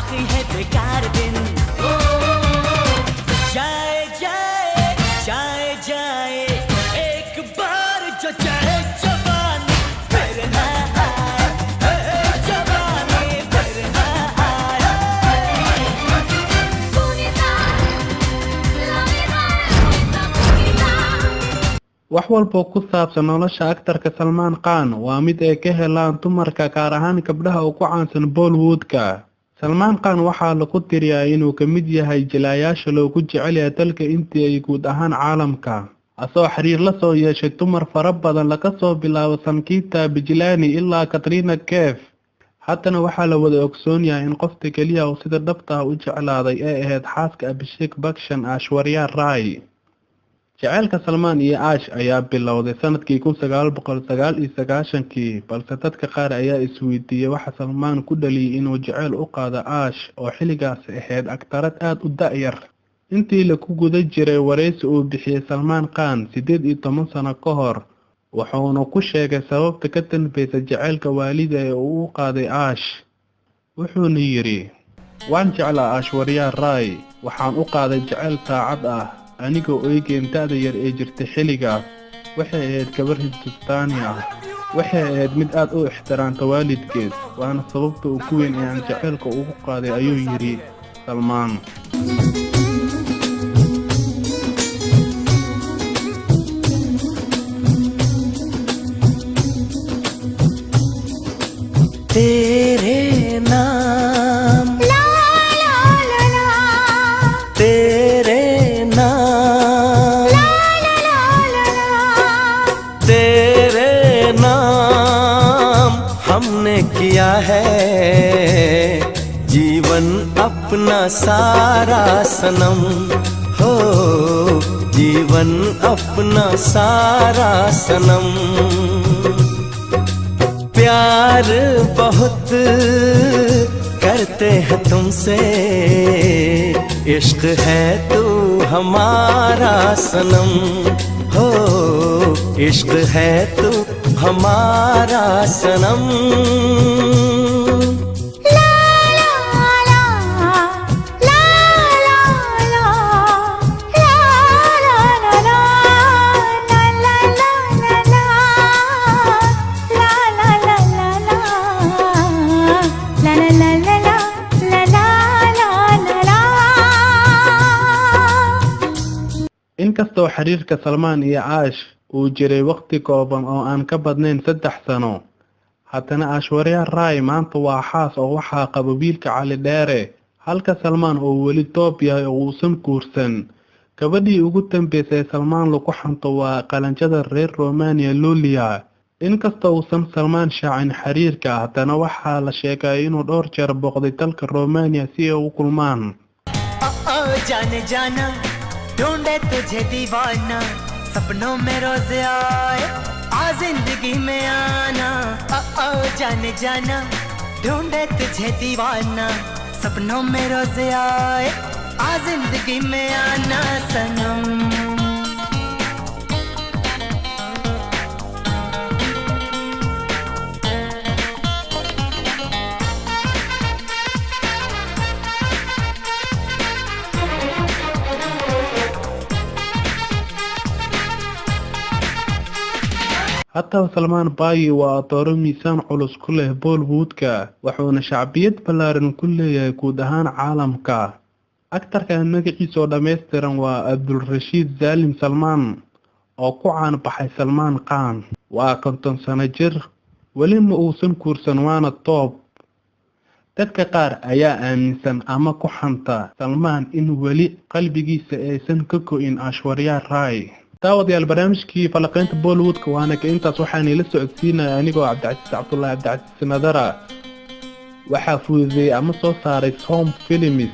बाकी है बेकार दिन जाए जाए जाए जाए एक बार जो चाहे जवानी फिर ना आए जवानी फिर ना आए wax walba ku saabsan nolosha aktarka Salman Khan waa mid ay ka helaan dumarka gaar ahaan gabdhaha ugu caansan Bollywood-ka. Salman Khan waxaa lagu tiriyaa inuu ka mid yahay jilayaasha loogu jecel yahay dalka India iyo guud ahaan caalamka. Asoo xiriir la soo yeeshay dumar fara badan laga soo bilaabo Sangeeta Bijlani ilaa Katrina Kaif. Haddana waxaa la wada ogsoon yahay in qofta kaliya oo sida dhabta ah u jeclaaday ay ahayd xaaska Abhishek Bachchan Aishwarya Rai. jacaylka Salman iyo Ash ayaa bilowday sanadkii 1999 balse dadka qaar ayaa isweydiiyay waxa Salman ku dhaliyay inuu jacayl u qaado Ash oo xilligaas ahayd aktarad aad u da'yar. intii la ku guda jiray wareysi uu bixiyay Salman Khan 18 sano ka hor wuxuuna ku sheegay sababta ka danbeysa jacaylka waalida ee uu u qaaday Ash. wuxuuna yiri waan jeclaa Aishwarya Rai waxaan u qaaday jacayl taacad ah anigoo eegeen da'da yar ee jirtay xilligaas. waxay ahayd gabar Hindustaani ah waxay ahayd mid aad u ixtiraamta waalidkeed waana sababta ugu weyn ee aan jacaylka ugu qaaday ayuu yiri Salman. तेरे नाम ला ला ला ला तेरे नाम ला ला ला ला तेरे नाम हमने किया है जीवन अपना सारा सनम हो जीवन अपना सारा सनम प्यार बहुत करते हैं तुमसे इश्क है तू हमारा सनम हो इश्क है तू हमारा सनम inkastoo xiriirka Salman iyo Ash uu jiray waqti kooban oo aan ka badnayn 3 sano haddana Aishwarya Rai maanta waa xaas oo waxaa qaba wiilka Cali Dheere halka Salman oo weli toob yahay oo uusan guursan. gabadhii ugu dambeysay Salman lagu xanto waa qalanjada reer Romania Lulia. inkastoo uusan Salman shaacin xiriirka haddana waxaa la sheegay inuu dhowr jeer booqday dalka Romania si ay u kulmaan. जाने जाना ढूंढे तुझे दीवाना सपनों में रोज आए आ जिंदगी में आना जाने जाना ढूंढे तुझे दीवाना सपनों में रोज आए आ जिंदगी में आना सनम haddaba Salman Bayi waa adooro miisaan culus ku leh Bollywood-ka wuxuuna shacbiyad ballaaran ku leeyahay guud ahaan caalamka. aktarka magaciisa oo dhameystiran waa Abdulrashid Salim Salman oo ku caan baxay Salman Khan. waa 50 sano jir weli ma uusan guursan waana toob. dadka qaar ayaa aaminsan ama ku xanta Salman in weli qalbigiisa aysan ka go'in Aishwarya Rai. daawadayaal barnaamijkii falaqeynta Bollywood-ka waana ka intaas waxaan ila socodsiinaya anigoo Cabdicasiis Cabdullaahi Cabdicasiis Nadara waxaa fududeeyay ama soo saaray Home Films.